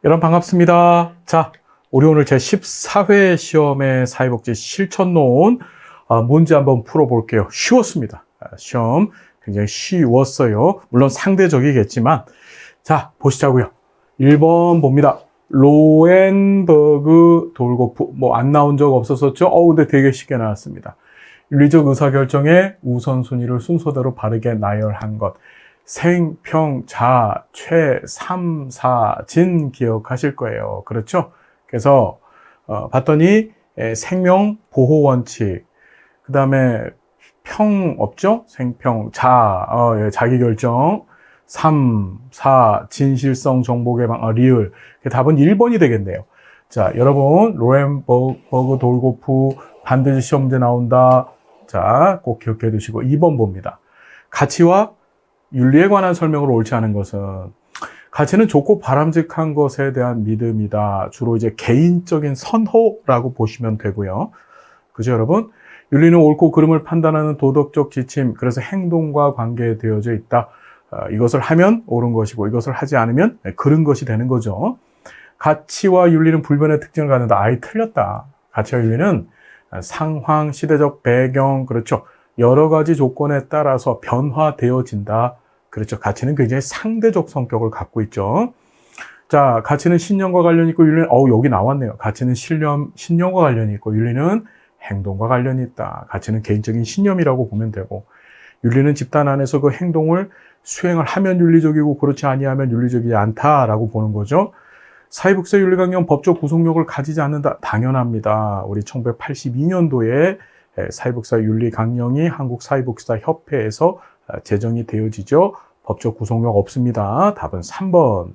여러분 반갑습니다. 자, 우리 오늘 제14회 시험의 사회복지 실천론 문제 한번 풀어볼게요. 쉬웠습니다. 시험 굉장히 쉬웠어요. 물론 상대적이겠지만 자, 보시자고요. 1번 봅니다. 로엔버그 돌고프 안 나온 적 없었었죠? 근데 되게 쉽게 나왔습니다. 윤리적 의사결정의 우선순위를 순서대로 바르게 나열한 것. 생, 평, 자, 최, 삼, 사, 진 기억하실 거예요. 그렇죠? 그래서 봤더니 생명 보호 원칙, 그 다음에 평 없죠? 생평, 자, 자기결정, 3, 4, 진실성 정보 개방, 리을. 답은 1번이 되겠네요. 자, 여러분, 로엔버그 돌고프 반드시 시험 문제 나온다. 자, 꼭 기억해 두시고 2번 봅니다. 가치와 윤리에 관한 설명으로 옳지 않은 것은 가치는 좋고 바람직한 것에 대한 믿음이다. 주로 이제 개인적인 선호라고 보시면 되고요. 그죠, 여러분? 윤리는 옳고 그름을 판단하는 도덕적 지침, 그래서 행동과 관계되어져 있다. 이것을 하면 옳은 것이고 이것을 하지 않으면 그른 것이 되는 거죠. 가치와 윤리는 불변의 특징을 갖는다. 틀렸다. 가치와 윤리는 상황, 시대적 배경, 그렇죠. 여러 가지 조건에 따라서 변화되어진다. 그렇죠. 가치는 굉장히 상대적 성격을 갖고 있죠. 자, 가치는 신념과 관련이 있고 윤리는 여기 나왔네요. 가치는 신념과 관련이 있고 윤리는 행동과 관련이 있다. 가치는 개인적인 신념이라고 보면 되고 윤리는 집단 안에서 그 행동을 수행을 하면 윤리적이고 그렇지 아니하면 윤리적이지 않다라고 보는 거죠. 사회복지사 윤리강령 법적 구속력을 가지지 않는다. 당연합니다. 우리 1982년도에 사회복지사 윤리강령이 한국사회복지사협회에서 제정이 되어지죠. 법적 구속력 없습니다. 답은 3번.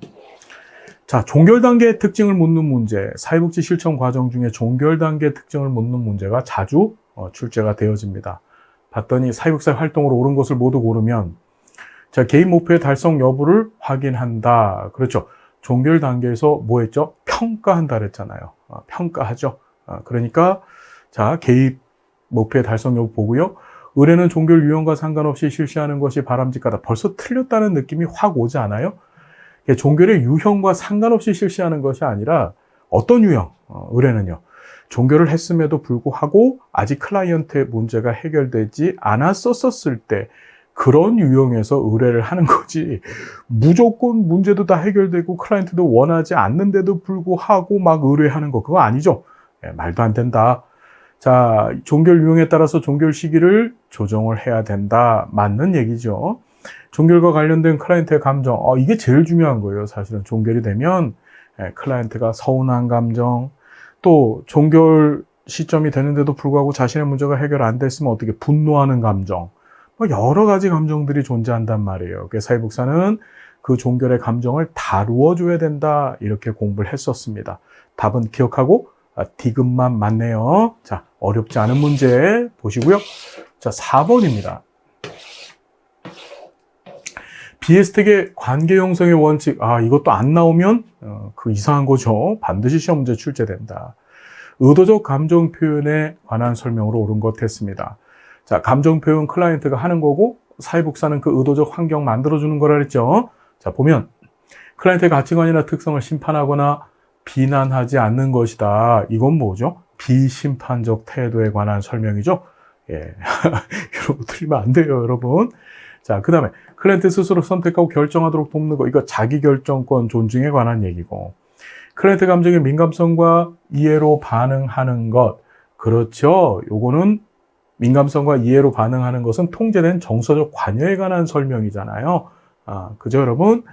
자, 종결단계의 특징을 묻는 문제. 사회복지 실천 과정 중에 종결단계의 특징을 묻는 문제가 자주 출제가 되어집니다. 봤더니 사회복지사 활동으로 옳은 것을 모두 고르면 자, 개인 목표의 달성 여부를 확인한다. 그렇죠. 종결 단계에서 뭐 했죠? 평가한다 그랬잖아요. 평가하죠. 그러니까 자, 개인 목표의 달성 여부 보고요. 의뢰는 종결 유형과 상관없이 실시하는 것이 바람직하다. 벌써 틀렸다는 느낌이 확 오지 않아요? 종결의 유형과 상관없이 실시하는 것이 아니라 어떤 유형? 의뢰는요. 종결을 했음에도 불구하고 아직 클라이언트의 문제가 해결되지 않았었을 때 그런 유형에서 의뢰를 하는 거지. 무조건 문제도 다 해결되고 클라이언트도 원하지 않는데도 불구하고 막 의뢰하는 거 그거 아니죠. 말도 안 된다. 자, 종결 유형에 따라서 종결 시기를 조정을 해야 된다. 맞는 얘기죠. 종결과 관련된 클라이언트의 감정, 이게 제일 중요한 거예요. 사실은 종결이 되면 클라이언트가 서운한 감정, 또 종결 시점이 되는데도 불구하고 자신의 문제가 해결 안 됐으면 어떻게 분노하는 감정, 여러 가지 감정들이 존재한단 말이에요. 그래서 사회복지사는 그 종결의 감정을 다루어 줘야 된다. 이렇게 공부를 했었습니다. 답은 기억하고 디귿만 맞네요. 자, 어렵지 않은 문제 보시고요. 자, 4번입니다. 비에스텍의 관계 형성의 원칙. 이것도 안 나오면 그 이상한 거죠. 반드시 시험 문제 출제된다. 의도적 감정 표현에 관한 설명으로 옳은 것 했습니다. 자, 감정 표현 클라이언트가 하는 거고 사회복지사는 그 의도적 환경 만들어주는 거라 그랬죠. 자, 보면 클라이언트의 가치관이나 특성을 심판하거나 비난하지 않는 것이다. 이건 뭐죠? 비심판적 태도에 관한 설명이죠. 여러분 틀리면 안 돼요, 여러분. 자, 그 다음에 클라이언트 스스로 선택하고 결정하도록 돕는 거. 이거 자기결정권 존중에 관한 얘기고 클라이언트 감정의 민감성과 이해로 반응하는 것. 그렇죠. 요거는 민감성과 이해로 반응하는 것은 통제된 정서적 관여에 관한 설명이잖아요. 그죠, 여러분?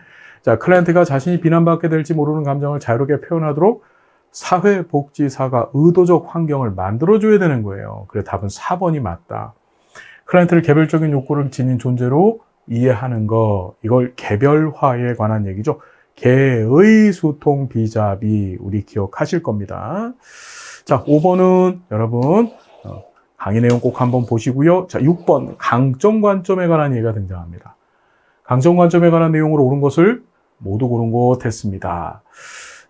자, 클라이언트가 자신이 비난받게 될지 모르는 감정을 자유롭게 표현하도록 사회복지사가 의도적 환경을 만들어줘야 되는 거예요. 그래, 답은 4번이 맞다. 클라이언트를 개별적인 욕구를 지닌 존재로 이해하는 거, 이걸 개별화에 관한 얘기죠. 개의 소통 비자비, 우리 기억하실 겁니다. 자, 5번은 여러분, 강의 내용 꼭 한번 보시고요. 자, 6번 강점 관점에 관한 얘기가 등장합니다. 강점 관점에 관한 내용으로 옳은 것을 모두 고른 것 했습니다.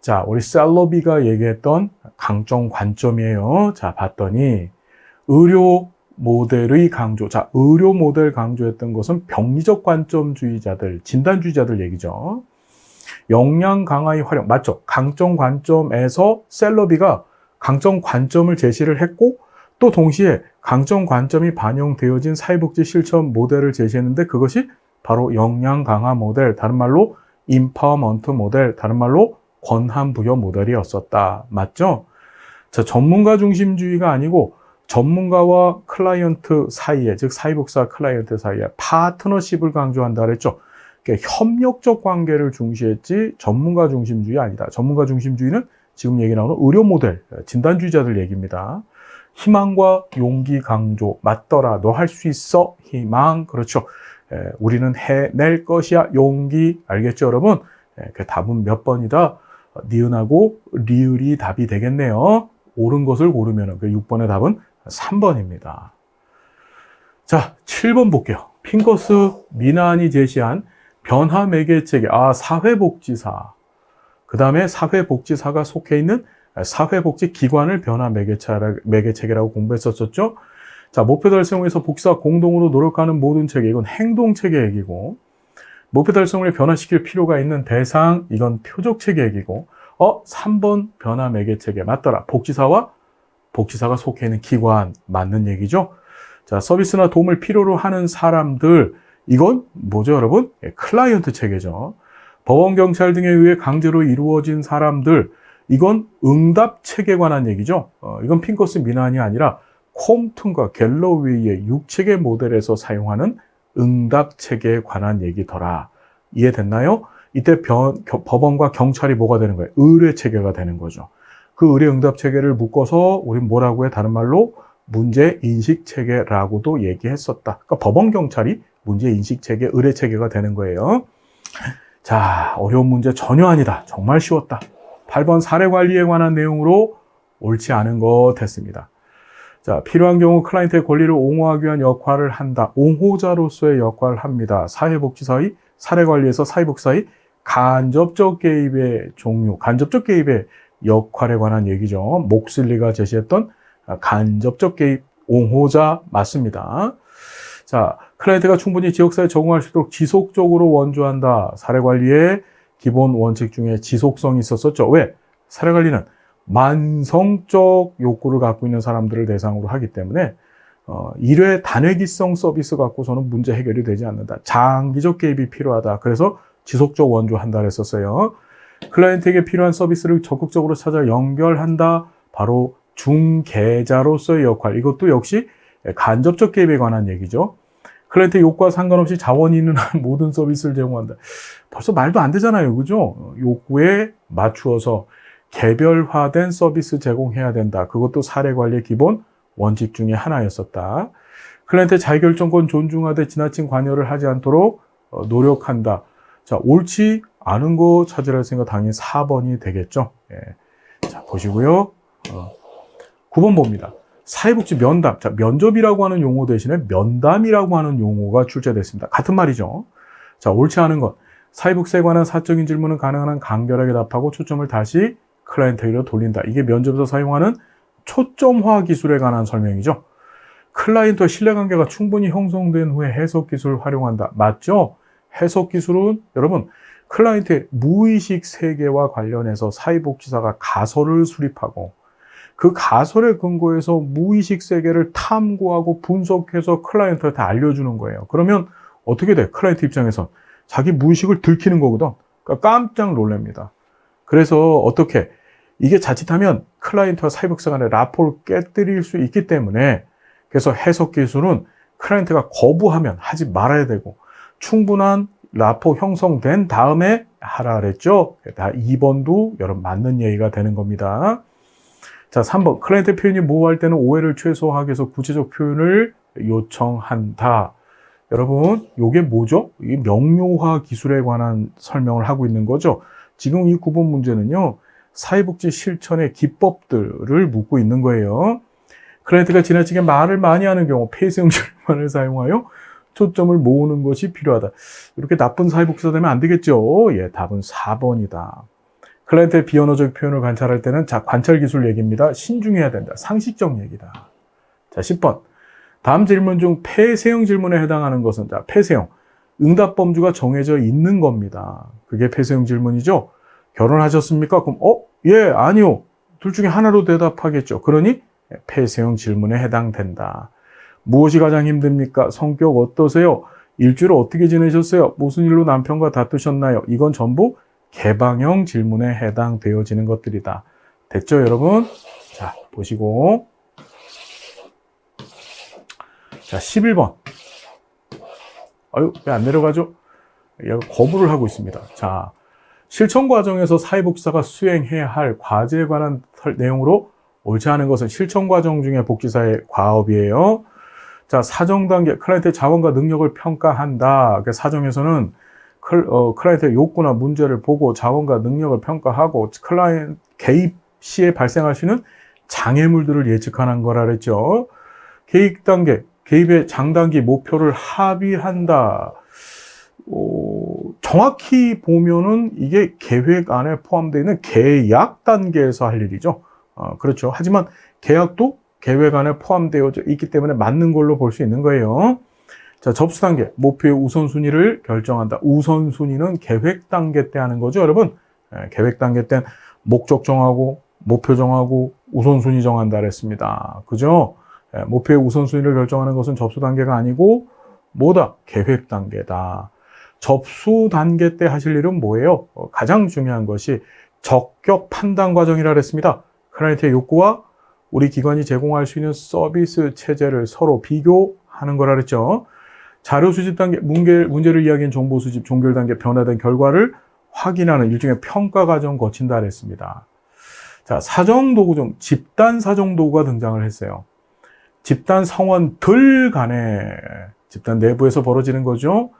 자, 우리 셀러비가 얘기했던 강점 관점이에요. 자, 봤더니 의료 모델의 강조. 자, 의료 모델 강조했던 것은 병리적 관점주의자들, 진단주의자들 얘기죠. 역량 강화의 활용. 맞죠? 강점 관점에서 셀러비가 강점 관점을 제시를 했고 또 동시에 강점 관점이 반영되어진 사회복지 실천 모델을 제시했는데 그것이 바로 역량 강화 모델, 다른 말로 임파워먼트 모델, 다른 말로 권한 부여 모델이었었다. 맞죠? 자, 전문가 중심주의가 아니고 전문가와 클라이언트 사이에, 즉 사회복지사 클라이언트 사이에 파트너십을 강조한다 그랬죠. 그러니까 협력적 관계를 중시했지 전문가 중심주의 아니다. 전문가 중심주의는 지금 얘기 나오는 의료 모델, 진단주의자들 얘기입니다. 희망과 용기 강조, 맞더라, 너 할 수 있어, 희망, 그렇죠. 우리는 해낼 것이야, 용기, 알겠죠 여러분? 그 답은 몇 번이다? 니은하고 리을이 답이 되겠네요. 옳은 것을 고르면 그 6번의 답은 3번입니다. 자, 7번 볼게요. 핑커스 미난이 제시한 변화 매개체계, 사회복지사. 그 다음에 사회복지사가 속해 있는 사회복지기관을 변화 매개체계라고 공부했었죠. 자, 목표 달성을 위해서 복지사 공동으로 노력하는 모든 체계, 이건 행동체계 얘기고, 목표 달성을 변화시킬 필요가 있는 대상, 이건 표적체계 얘기고, 3번 변화 매개체계 맞더라. 복지사가 속해 있는 기관 맞는 얘기죠. 자, 서비스나 도움을 필요로 하는 사람들, 이건 뭐죠, 여러분? 클라이언트 체계죠. 법원, 경찰 등에 의해 강제로 이루어진 사람들, 이건 응답 체계에 관한 얘기죠. 이건 핑커스 미난이 아니라 콤튼과 갤러웨이의 6체계 모델에서 사용하는 응답 체계에 관한 얘기더라. 이해됐나요? 이때 법원과 경찰이 뭐가 되는 거예요? 의뢰 체계가 되는 거죠. 그 의뢰 응답 체계를 묶어서 우린 뭐라고 해? 다른 말로 문제 인식 체계라고도 얘기했었다. 그러니까 법원, 경찰이 문제 인식 체계, 의뢰 체계가 되는 거예요. 자, 어려운 문제 전혀 아니다. 정말 쉬웠다. 8번 사례 관리에 관한 내용으로 옳지 않은 것 됐습니다. 자, 필요한 경우 클라이언트의 권리를 옹호하기 위한 역할을 한다. 옹호자로서의 역할을 합니다. 사회복지사의 사례 관리에서 사회복지사의 간접적 개입의 종류, 간접적 개입의 역할에 관한 얘기죠. 목슬리가 제시했던 간접적 개입 옹호자 맞습니다. 자, 클라이언트가 충분히 지역사회에 적응할 수 있도록 지속적으로 원조한다. 사례관리의 기본 원칙 중에 지속성이 있었었죠. 왜? 사례관리는 만성적 욕구를 갖고 있는 사람들을 대상으로 하기 때문에 1회 단회기성 서비스 갖고서는 문제 해결이 되지 않는다. 장기적 개입이 필요하다. 그래서 지속적 원조한다 그랬었어요. 클라이언트에게 필요한 서비스를 적극적으로 찾아 연결한다. 바로 중개자로서의 역할. 이것도 역시 간접적 개입에 관한 얘기죠. 클라이언트 욕구와 상관없이 자원이 있는 한 모든 서비스를 제공한다. 벌써 말도 안 되잖아요. 그죠? 욕구에 맞추어서 개별화된 서비스 제공해야 된다. 그것도 사례 관리의 기본 원칙 중에 하나였었다. 클라이언트의 자기결정권 존중하되 지나친 관여를 하지 않도록 노력한다. 자, 옳지 않은 거 찾으라 했으니까 당연히 4번이 되겠죠. 예. 자, 보시고요. 9번 봅니다. 사회복지 면담. 자, 면접이라고 하는 용어 대신에 면담이라고 하는 용어가 출제됐습니다. 같은 말이죠. 자, 옳지 않은 것. 사회복지에 관한 사적인 질문은 가능한 한 간결하게 답하고 초점을 다시 클라이언트에게로 돌린다. 이게 면접에서 사용하는 초점화 기술에 관한 설명이죠. 클라이언트와 신뢰관계가 충분히 형성된 후에 해석 기술을 활용한다. 맞죠? 해석 기술은 여러분 클라이언트의 무의식 세계와 관련해서 사회복지사가 가설을 수립하고 그 가설에 근거해서 무의식 세계를 탐구하고 분석해서 클라이언트한테 알려주는 거예요. 그러면 어떻게 돼? 클라이언트 입장에서 자기 무의식을 들키는 거거든. 그러니까 깜짝 놀랍니다. 그래서 어떻게? 이게 자칫하면 클라이언트와 사회복지사 간의 라포를 깨뜨릴 수 있기 때문에 그래서 해석 기술은 클라이언트가 거부하면 하지 말아야 되고 충분한 라포 형성된 다음에 하라 그랬죠. 2번도 여러분 맞는 얘기가 되는 겁니다. 자, 3번. 클라이언트 표현이 모호할 때는 오해를 최소화하기 위해서 구체적 표현을 요청한다. 여러분, 이게 뭐죠? 이 명료화 기술에 관한 설명을 하고 있는 거죠. 지금 이 9번 문제는요, 사회복지 실천의 기법들을 묻고 있는 거예요. 클라이언트가 지나치게 말을 많이 하는 경우, 폐쇄형 질문을 사용하여 초점을 모으는 것이 필요하다. 이렇게 나쁜 사회복지사 되면 안 되겠죠? 예, 답은 4번이다. 클라이언트의 비언어적 표현을 관찰할 때는 자, 관찰 기술 얘기입니다. 신중해야 된다. 상식적 얘기다. 자, 10번. 다음 질문 중 폐쇄형 질문에 해당하는 것은 자, 폐쇄형. 응답 범주가 정해져 있는 겁니다. 그게 폐쇄형 질문이죠. 결혼하셨습니까? 그럼 예, 아니요. 둘 중에 하나로 대답하겠죠. 그러니 폐쇄형 질문에 해당된다. 무엇이 가장 힘듭니까? 성격 어떠세요? 일주일 어떻게 지내셨어요? 무슨 일로 남편과 다투셨나요? 이건 전부 개방형 질문에 해당되어지는 것들이다. 됐죠, 여러분? 자, 보시고. 자, 11번. 아유, 왜 안 내려가죠? 얘가 거부를 하고 있습니다. 자, 실천 과정에서 사회복지사가 수행해야 할 과제에 관한 내용으로 옳지 않은 것은 실천 과정 중에 복지사의 과업이에요. 자, 사정 단계, 클라이언트의 자원과 능력을 평가한다. 사정에서는 클라이언트의 욕구나 문제를 보고 자원과 능력을 평가하고 클라이언트 개입 시에 발생할 수 있는 장애물들을 예측하는 거라 그랬죠. 개입 단계, 개입의 장단기 목표를 합의한다. 정확히 보면은 이게 계획 안에 포함되어 있는 계약 단계에서 할 일이죠. 그렇죠. 하지만 계약도 계획 안에 포함되어 있기 때문에 맞는 걸로 볼 수 있는 거예요. 자, 접수 단계, 목표의 우선순위를 결정한다. 우선순위는 계획 단계 때 하는 거죠, 여러분. 계획 단계 땐 목적 정하고, 목표 정하고, 우선순위 정한다 그랬습니다. 그죠? 목표의 우선순위를 결정하는 것은 접수 단계가 아니고, 뭐다? 계획 단계다. 접수 단계 때 하실 일은 뭐예요? 가장 중요한 것이 적격 판단 과정이라 그랬습니다. 클라이언트의 욕구와 우리 기관이 제공할 수 있는 서비스 체제를 서로 비교하는 거라 그랬죠. 자료 수집 단계, 문제를 이야기한 정보 수집, 종결 단계, 변화된 결과를 확인하는 일종의 평가 과정 거친다 그랬습니다. 자, 사정 도구 중 집단 사정 도구가 등장을 했어요. 집단 성원들 간에 집단 내부에서 벌어지는 거죠.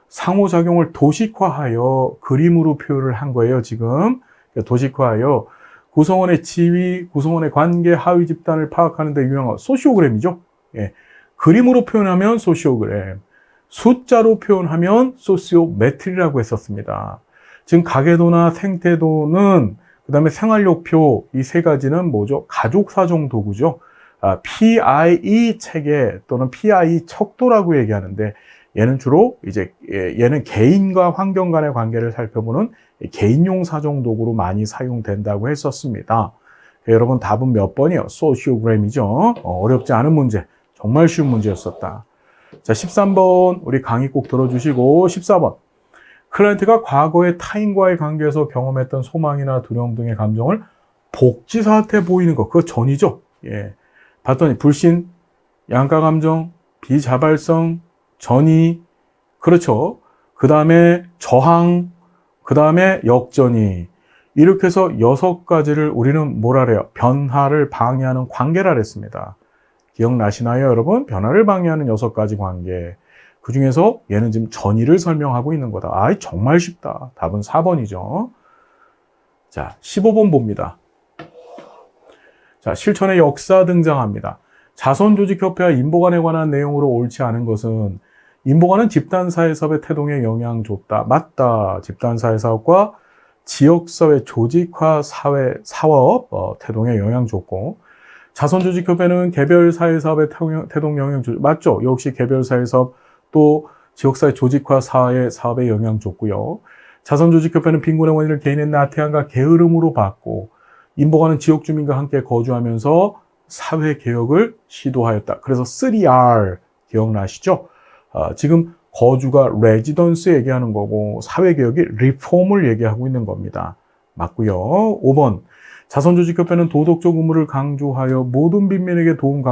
상호작용을 도식화하여 그림으로 표현을 한 거예요, 지금. 도식화하여 구성원의 지위, 구성원의 관계, 하위 집단을 파악하는 데 유용한 소시오그램이죠. 예. 그림으로 표현하면 소시오그램, 숫자로 표현하면 소시오메트리라고 했었습니다. 지금 가계도나 생태도는 그 다음에 생활욕표 이 세 가지는 뭐죠? 가족사정 도구죠. PIE 체계 또는 PIE 척도라고 얘기하는데 얘는 주로 얘는 개인과 환경 간의 관계를 살펴보는 개인용 사정 도구로 많이 사용된다고 했었습니다. 여러분 답은 몇 번이요? 소시오그램이죠. 어렵지 않은 문제, 정말 쉬운 문제였었다. 자, 13번 우리 강의 꼭 들어주시고 14번 클라이언트가 과거의 타인과의 관계에서 경험했던 소망이나 두려움 등의 감정을 복지사한테 보이는 것, 그거 전이죠. 예. 봤더니 불신, 양가감정, 비자발성, 전이, 그렇죠. 그 다음에 저항, 그 다음에 역전이. 이렇게 해서 6가지를 우리는 뭐라 그래요? 변화를 방해하는 관계라 그랬습니다. 기억나시나요, 여러분? 변화를 방해하는 6가지 관계. 그 중에서 얘는 지금 전이를 설명하고 있는 거다. 아이, 정말 쉽다. 답은 4번이죠. 자, 15번 봅니다. 자, 실천의 역사 등장합니다. 자선조직협회와 인보관에 관한 내용으로 옳지 않은 것은 인보관은 집단사회사업의 태동에 영향 줬다. 맞다. 집단사회사업과 지역사회 조직화 사업 태동에 영향 줬고 자선조직협회는 개별사회사업의 태동 영향 줬다. 맞죠? 역시 개별사회사업 또 지역사회 조직화 사업에 영향 줬고요. 자선조직협회는 빈곤의 원인을 개인의 나태함과 게으름으로 봤고 인보관은 지역주민과 함께 거주하면서 사회개혁을 시도하였다. 그래서 3R 기억나시죠? 지금 거주가 레지던스 얘기하는 거고 사회개혁이 리폼을 얘기하고 있는 겁니다. 맞고요. 5번 자선조직협회는 도덕적 의무를 강조하여 모든 빈민에게 도움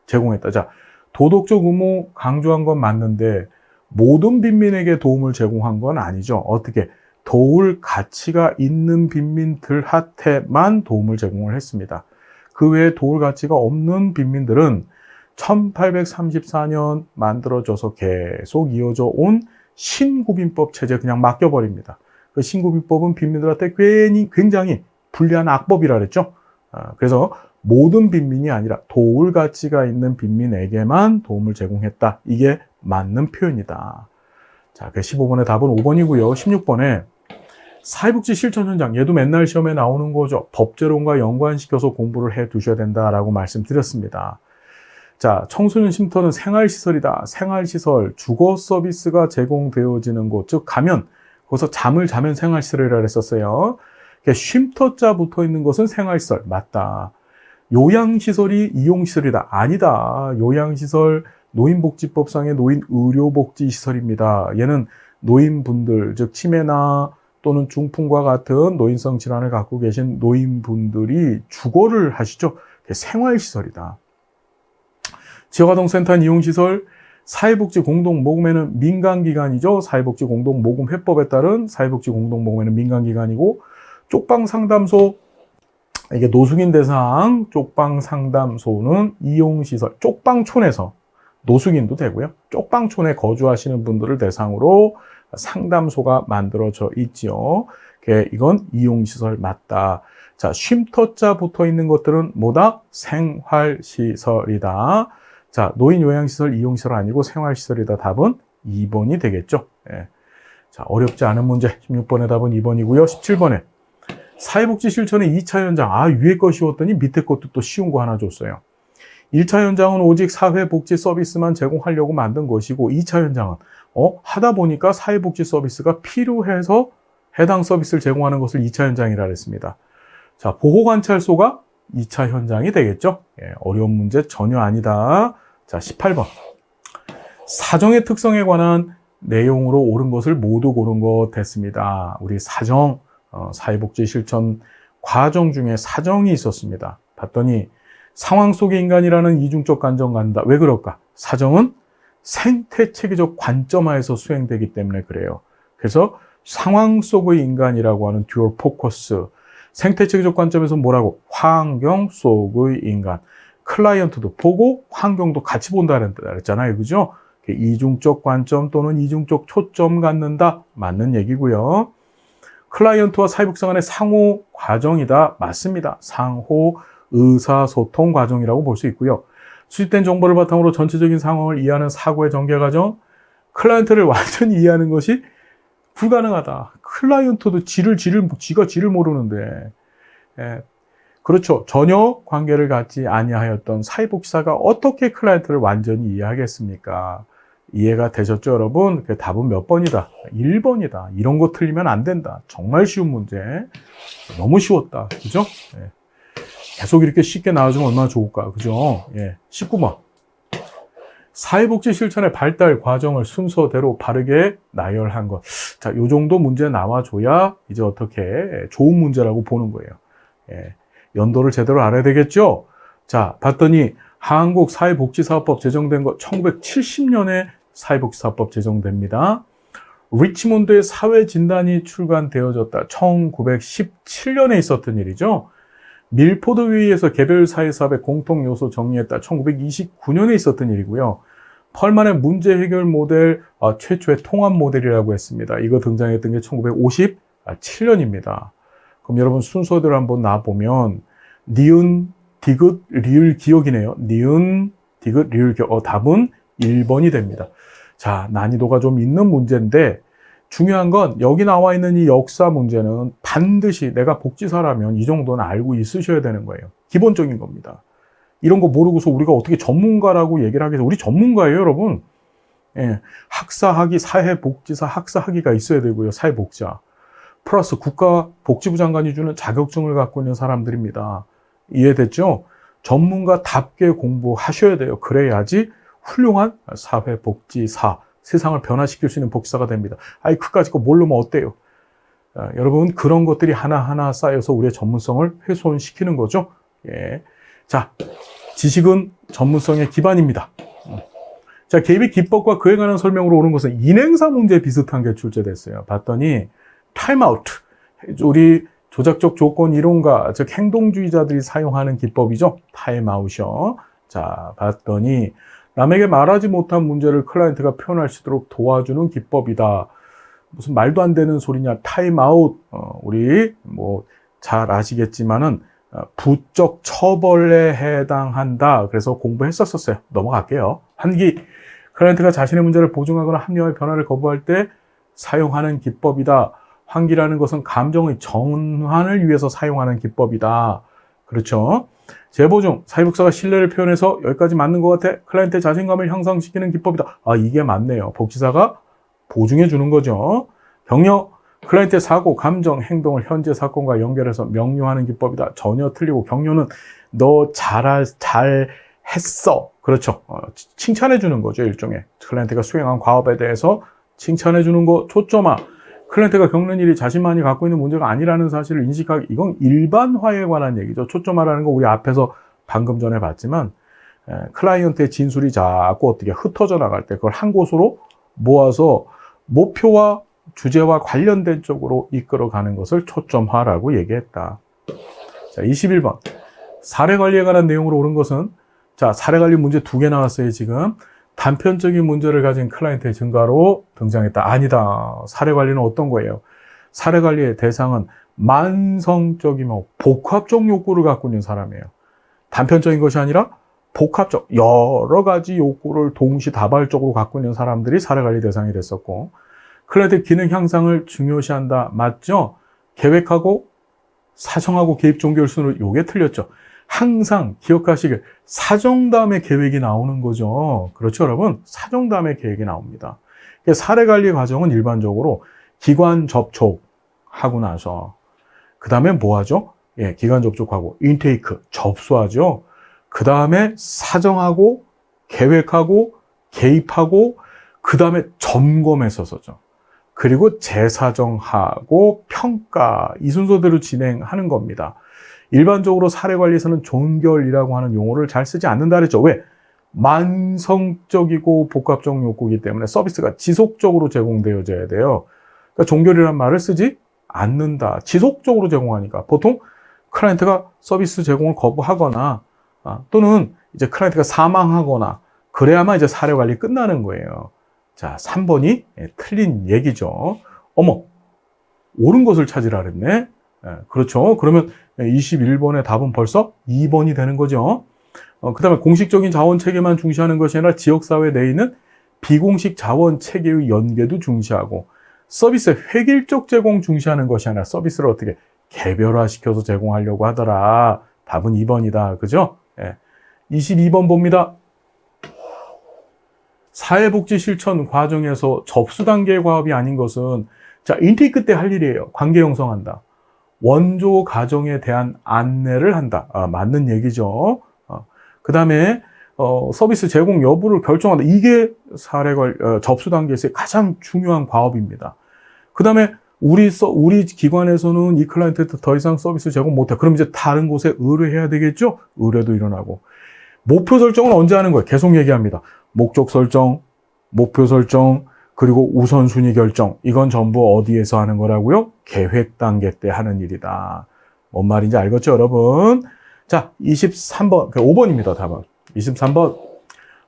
제공했다. 자, 도덕적 의무 강조한 건 맞는데 모든 빈민에게 도움을 제공한 건 아니죠. 어떻게? 도울 가치가 있는 빈민들한테만 도움을 제공을 했습니다. 그 외에 도울 가치가 없는 빈민들은 1834년 만들어져서 계속 이어져 온 신구빈법 체제에 그냥 맡겨버립니다. 그 신구빈법은 빈민들한테 굉장히 불리한 악법이라 그랬죠. 그래서 모든 빈민이 아니라 도울 가치가 있는 빈민에게만 도움을 제공했다. 이게 맞는 표현이다. 자, 그 15번의 답은 5번이고요. 16번에 사회복지 실천 현장, 얘도 맨날 시험에 나오는 거죠. 법제론과 연관시켜서 공부를 해 두셔야 된다라고 말씀드렸습니다. 자, 청소년 쉼터는 생활시설이다. 생활시설, 주거 서비스가 제공되어지는 곳, 즉 가면 거기서 잠을 자면 생활시설이라 그랬었어요. 쉼터자 붙어 있는 것은 생활시설 맞다. 요양시설이 이용시설이다. 아니다. 요양시설 노인복지법상의 노인의료복지시설입니다. 얘는 노인분들, 즉 치매나 또는 중풍과 같은 노인성 질환을 갖고 계신 노인분들이 주거를 하시죠. 생활시설이다. 지역아동센터 이용시설, 사회복지 공동모금회는 민간기관이죠. 사회복지 공동모금회법에 따른 사회복지 공동모금회는 민간기관이고, 쪽방상담소, 이게 노숙인 대상 쪽방상담소는 이용시설, 쪽방촌에서 노숙인도 되고요. 쪽방촌에 거주하시는 분들을 대상으로 상담소가 만들어져 있지요. 이건 이용시설 맞다. 자, 쉼터자 붙어 있는 것들은 뭐다? 생활시설이다. 자, 노인요양시설, 이용시설 아니고 생활시설이다. 답은 2번이 되겠죠. 예. 자, 어렵지 않은 문제. 16번의 답은 2번이고요. 17번에 사회복지 실천의 2차 현장. 위에 거 쉬웠더니 밑에 것도 또 쉬운 거 하나 줬어요. 1차 현장은 오직 사회복지 서비스만 제공하려고 만든 것이고, 2차 현장은 하다 보니까 사회복지 서비스가 필요해서 해당 서비스를 제공하는 것을 2차 현장이라 했습니다. 자, 보호관찰소가 2차 현장이 되겠죠. 예, 어려운 문제 전혀 아니다. 자, 18번. 사정의 특성에 관한 내용으로 옳은 것을 모두 고른 것 됐습니다. 우리 사정, 사회복지 실천 과정 중에 사정이 있었습니다. 봤더니 상황 속의 인간이라는 이중적 관점 간다. 왜 그럴까? 사정은 생태체계적 관점하에서 수행되기 때문에 그래요. 그래서 상황 속의 인간이라고 하는 듀얼 포커스. 생태체계적 관점에서 뭐라고? 환경 속의 인간. 클라이언트도 보고 환경도 같이 본다 그랬잖아요. 그죠? 이중적 관점 또는 이중적 초점 갖는다. 맞는 얘기고요. 클라이언트와 사회복지사 간의 상호 과정이다. 맞습니다. 상호 의사소통 과정이라고 볼 수 있고요. 수집된 정보를 바탕으로 전체적인 상황을 이해하는 사고의 전개 과정. 클라이언트를 완전히 이해하는 것이 불가능하다. 클라이언트도 지가 지를 모르는데. 예. 그렇죠. 전혀 관계를 갖지 아니하였던 사회복지사가 어떻게 클라이언트를 완전히 이해하겠습니까? 이해가 되셨죠, 여러분? 그 답은 몇 번이다? 1번이다. 이런 거 틀리면 안 된다. 정말 쉬운 문제. 너무 쉬웠다. 그죠? 예. 계속 이렇게 쉽게 나와주면 얼마나 좋을까. 그죠? 예. 19번. 사회복지 실천의 발달 과정을 순서대로 바르게 나열한 것. 자, 요 정도 문제 나와줘야 이제 어떻게 좋은 문제라고 보는 거예요. 예. 연도를 제대로 알아야 되겠죠? 자, 봤더니 한국사회복지사업법 제정된 거 1970년에 사회복지사업법 제정됩니다. 리치몬드의 사회진단이 출간되어졌다. 1917년에 있었던 일이죠. 밀포드 회의에서 개별 사회사업의 공통 요소 정리했다. 1929년에 있었던 일이고요. 펄만의 문제 해결 모델 최초의 통합 모델이라고 했습니다. 이거 등장했던 게 1957년입니다. 그럼 여러분 순서대로 한번 나와보면 니은, 디귿, 리을, 기억이네요. 니은, 디귿, 리을, 기억. 답은 1번이 됩니다. 자, 난이도가 좀 있는 문제인데 중요한 건 여기 나와 있는 이 역사 문제는 반드시 내가 복지사라면 이 정도는 알고 있으셔야 되는 거예요. 기본적인 겁니다. 이런 거 모르고서 우리가 어떻게 전문가라고 얘기를 하겠어요? 우리 전문가예요, 여러분. 예, 학사학위, 사회복지사 학사학위가 있어야 되고요. 사회복지사. 플러스 국가복지부 장관이 주는 자격증을 갖고 있는 사람들입니다. 이해됐죠? 전문가답게 공부하셔야 돼요. 그래야지 훌륭한 사회복지사, 세상을 변화시킬 수 있는 복지사가 됩니다. 그까짓 거 모르면 어때요? 여러분, 그런 것들이 하나하나 쌓여서 우리의 전문성을 훼손시키는 거죠. 예. 자, 지식은 전문성의 기반입니다. 자, 개입의 기법과 그에 관한 설명으로 오는 것은 인행사 문제 비슷한 게 출제됐어요. 봤더니 타임아웃, 우리 조작적 조건 이론가, 즉 행동주의자들이 사용하는 기법이죠. 타임아웃이요. 자, 봤더니 남에게 말하지 못한 문제를 클라이언트가 표현할 수 있도록 도와주는 기법이다. 무슨 말도 안 되는 소리냐. 타임아웃, 우리 잘 아시겠지만은 부적 처벌에 해당한다. 그래서 공부했었어요. 넘어갈게요. 환기, 클라이언트가 자신의 문제를 보증하거나 합리화의 변화를 거부할 때 사용하는 기법이다. 환기라는 것은 감정의 전환을 위해서 사용하는 기법이다. 그렇죠. 제보 중 사회복사가 신뢰를 표현해서 여기까지 맞는 것 같아. 클라이언트의 자신감을 향상시키는 기법이다. 아, 이게 맞네요. 복지사가 보증해 주는 거죠. 격려, 클라이언트의 사고, 감정, 행동을 현재 사건과 연결해서 명료하는 기법이다. 전혀 틀리고 격려는 너 잘했어. 그렇죠. 칭찬해 주는 거죠. 일종의 클라이언트가 수행한 과업에 대해서 칭찬해 주는 거. 초점화, 클라이언트가 겪는 일이 자신만이 갖고 있는 문제가 아니라는 사실을 인식하기. 이건 일반화에 관한 얘기죠. 초점화라는 거 우리 앞에서 방금 전에 봤지만 클라이언트의 진술이 자꾸 어떻게 흩어져 나갈 때 그걸 한 곳으로 모아서 목표와 주제와 관련된 쪽으로 이끌어가는 것을 초점화라고 얘기했다. 자, 21번. 사례 관리에 관한 내용으로 옳은 것은, 자, 사례 관리 문제 2개 나왔어요, 지금. 단편적인 문제를 가진 클라이언트의 증가로 등장했다. 아니다. 사례 관리는 어떤 거예요? 사례 관리의 대상은 만성적이며 복합적 욕구를 갖고 있는 사람이에요. 단편적인 것이 아니라 복합적, 여러 가지 욕구를 동시다발적으로 갖고 있는 사람들이 사례 관리 대상이 됐었고, 클라이언트 기능 향상을 중요시한다. 맞죠? 계획하고 사정하고 개입 종결 순으로 요게 틀렸죠. 항상 기억하시길 사정 다음에 계획이 나오는 거죠. 그렇죠, 여러분? 사정 다음에 계획이 나옵니다. 사례 관리 과정은 일반적으로 기관 접촉하고 나서 그 다음에 뭐 하죠? 예, 기관 접촉하고 인테이크 접수하죠. 그 다음에 사정하고 계획하고 개입하고 그 다음에 점검했었죠. 그리고 재사정하고 평가, 이 순서대로 진행하는 겁니다. 일반적으로 사례관리에서는 종결이라고 하는 용어를 잘 쓰지 않는다 그랬죠. 왜? 만성적이고 복합적 욕구이기 때문에 서비스가 지속적으로 제공되어져야 돼요. 그러니까 종결이라는 말을 쓰지 않는다. 지속적으로 제공하니까. 보통 클라이언트가 서비스 제공을 거부하거나 또는 이제 클라이언트가 사망하거나 그래야만 이제 사례관리 끝나는 거예요. 자, 3번이 틀린 얘기죠. 어머, 옳은 것을 찾으라 그랬네. 그렇죠. 그러면 21번의 답은 벌써 2번이 되는 거죠. 그 다음에 공식적인 자원 체계만 중시하는 것이 아니라 지역사회 내에 있는 비공식 자원 체계의 연계도 중시하고 서비스 획일적 제공 중시하는 것이 아니라 서비스를 어떻게 개별화시켜서 제공하려고 하더라. 답은 2번이다. 그죠? 22번 봅니다. 사회복지 실천 과정에서 접수 단계의 과업이 아닌 것은, 자, 인테이크 때 할 일이에요. 관계 형성한다. 원조 가정에 대한 안내를 한다. 맞는 얘기죠. 그 다음에 서비스 제공 여부를 결정한다. 이게 접수 단계에서의 가장 중요한 과업입니다. 그 다음에 우리 기관에서는 이 클라이언트한테 더 이상 서비스 제공 못해. 그럼 이제 다른 곳에 의뢰해야 되겠죠? 의뢰도 일어나고. 목표 설정은 언제 하는 거예요? 계속 얘기합니다. 목적 설정, 목표 설정, 그리고 우선순위 결정. 이건 전부 어디에서 하는 거라고요? 계획 단계 때 하는 일이다. 뭔 말인지 알겠죠, 여러분? 자, 23번, 5번입니다, 답은. 23번.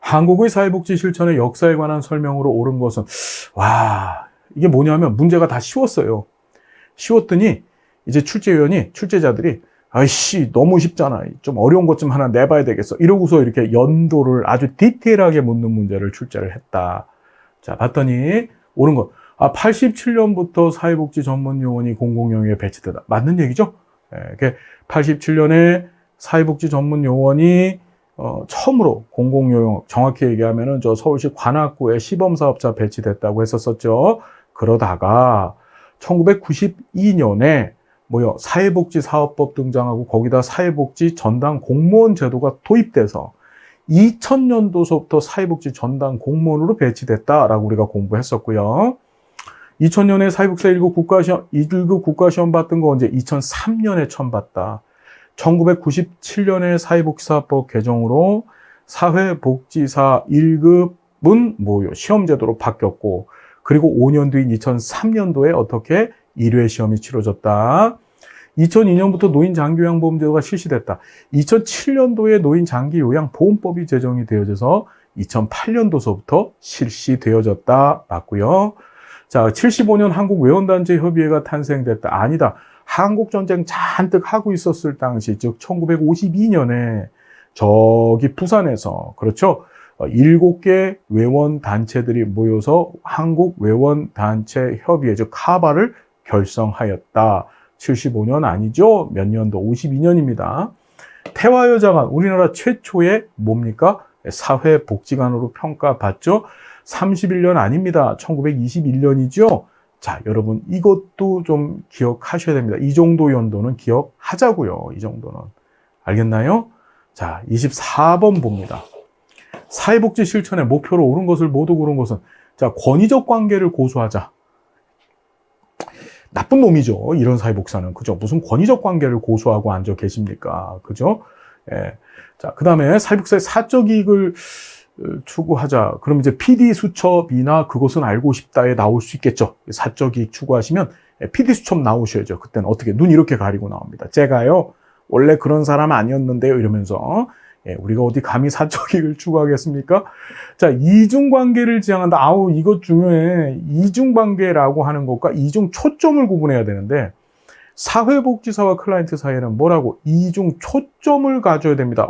한국의 사회복지 실천의 역사에 관한 설명으로 옳은 것은, 와, 이게 뭐냐면 문제가 다 쉬웠어요. 쉬웠더니 이제 출제자들이 아이씨, 너무 쉽잖아. 좀 어려운 것 좀 하나 내봐야 되겠어. 이러고서 이렇게 연도를 아주 디테일하게 묻는 문제를 출제를 했다. 자, 봤더니 옳은 것. 87년부터 사회복지 전문 요원이 공공영역에 배치되다. 맞는 얘기죠? 87년에 사회복지 전문 요원이 처음으로 공공요원, 정확히 얘기하면은 저 서울시 관악구에 시범사업자 배치됐다고 했었었죠. 그러다가 1992년에 사회복지사업법 등장하고 거기다 사회복지 전담 공무원 제도가 도입돼서 2000년도서부터 사회복지 전담 공무원으로 배치됐다라고 우리가 공부했었고요. 2000년에 사회복지사 1급 국가시험 봤던 거 언제? 2003년에 처음 봤다. 1997년에 사회복지사법 개정으로 사회복지사 1급은 시험제도로 바뀌었고, 그리고 5년 뒤인 2003년도에 어떻게 1회 시험이 치러졌다. 2002년부터 노인장기요양보험제도가 실시됐다. 2007년도에 노인장기요양보험법이 제정이 되어져서 2008년도서부터 실시되어졌다. 맞고요. 자, 75년 한국외원단체협의회가 탄생됐다. 아니다. 한국전쟁 잔뜩 하고 있었을 당시, 즉 1952년에 저기 부산에서, 그렇죠? 7개 외원단체들이 모여서 한국외원단체협의회, 즉 카바를 결성하였다. 75년 아니죠? 몇 년도? 52년입니다. 태화여자관, 우리나라 최초의 뭡니까? 사회복지관으로 평가받죠. 31년 아닙니다. 1921년이죠. 자, 여러분 이것도 좀 기억하셔야 됩니다. 이 정도 연도는 기억하자고요. 이 정도는. 알겠나요? 자, 24번 봅니다. 사회복지 실천의 목표로 옳은 것을 모두 고른 것은, 자, 권위적 관계를 고수하자. 나쁜 놈이죠. 이런 사회복사는. 그죠? 무슨 권위적 관계를 고수하고 앉아 계십니까? 그죠? 예. 자, 그 다음에 사회복사의 사적 이익을 추구하자. 그럼 이제 PD 수첩이나 그것은 알고 싶다에 나올 수 있겠죠. 사적 이익 추구하시면 PD 수첩 나오셔야죠. 그때는 어떻게 눈 이렇게 가리고 나옵니다. 제가요 원래 그런 사람 아니었는데요 이러면서 우리가 어디 감히 사적 이익을 추구하겠습니까? 자, 이중관계를 지향한다. 아우, 이것 중요해. 이중관계라고 하는 것과 이중 초점을 구분해야 되는데, 사회복지사와 클라이언트 사이에는 뭐라고? 이중 초점을 가져야 됩니다.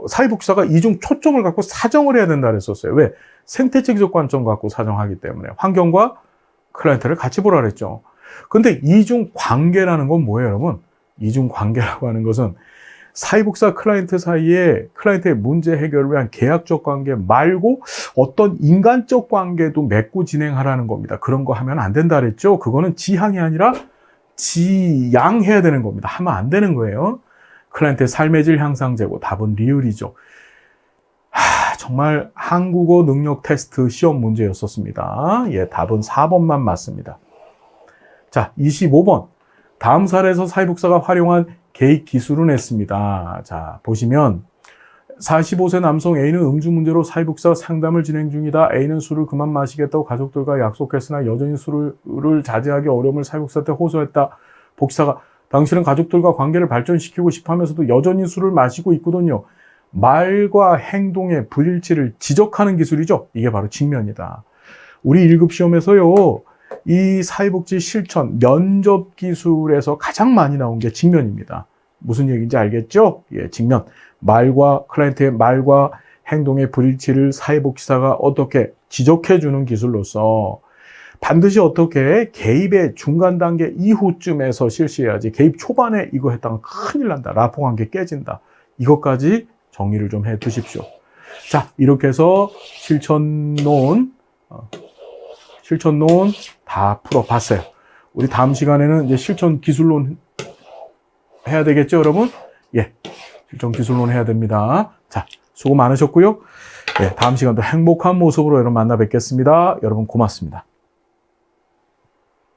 사회복지사가 이중 초점을 갖고 사정을 해야 된다 그랬었어요. 왜? 생태체계적 관점 갖고 사정하기 때문에. 환경과 클라이언트를 같이 보라 그랬죠. 근데 이중관계라는 건 뭐예요, 여러분? 이중관계라고 하는 것은 사회복지사 클라이언트 사이에 클라이언트의 문제 해결을 위한 계약적 관계 말고 어떤 인간적 관계도 맺고 진행하라는 겁니다. 그런 거 하면 안 된다 그랬죠. 그거는 지향이 아니라 지양해야 되는 겁니다. 하면 안 되는 거예요. 클라이언트의 삶의 질 향상제고 답은 리을이죠. 정말 한국어 능력 테스트 시험 문제였었습니다. 예, 답은 4번만 맞습니다. 자, 25번. 다음 사례에서 사회복지사가 활용한 개입 기술은 했습니다. 자, 보시면 45세 남성 A는 음주 문제로 사회복지사 상담을 진행 중이다. A는 술을 그만 마시겠다고 가족들과 약속했으나 여전히 술을 자제하기 어려움을 사회복지사한테 호소했다. 복지사가 당신은 가족들과 관계를 발전시키고 싶어 하면서도 여전히 술을 마시고 있거든요. 말과 행동의 불일치를 지적하는 기술이죠. 이게 바로 직면이다. 우리 1급 시험에서요. 이 사회복지 실천, 면접 기술에서 가장 많이 나온 게 직면입니다. 무슨 얘기인지 알겠죠? 예, 직면. 말과, 클라이언트의 말과 행동의 불일치를 사회복지사가 어떻게 지적해주는 기술로서 반드시 어떻게 개입의 중간 단계 이후쯤에서 실시해야지 개입 초반에 이거 했다가 큰일 난다. 라포 관계 깨진다. 이것까지 정리를 좀 해 두십시오. 자, 이렇게 해서 실천론 다 풀어봤어요. 우리 다음 시간에는 이제 실천 기술론 해야 되겠죠, 여러분? 예, 실천 기술론 해야 됩니다. 자, 수고 많으셨고요. 예, 다음 시간도 행복한 모습으로 여러분 만나 뵙겠습니다. 여러분 고맙습니다.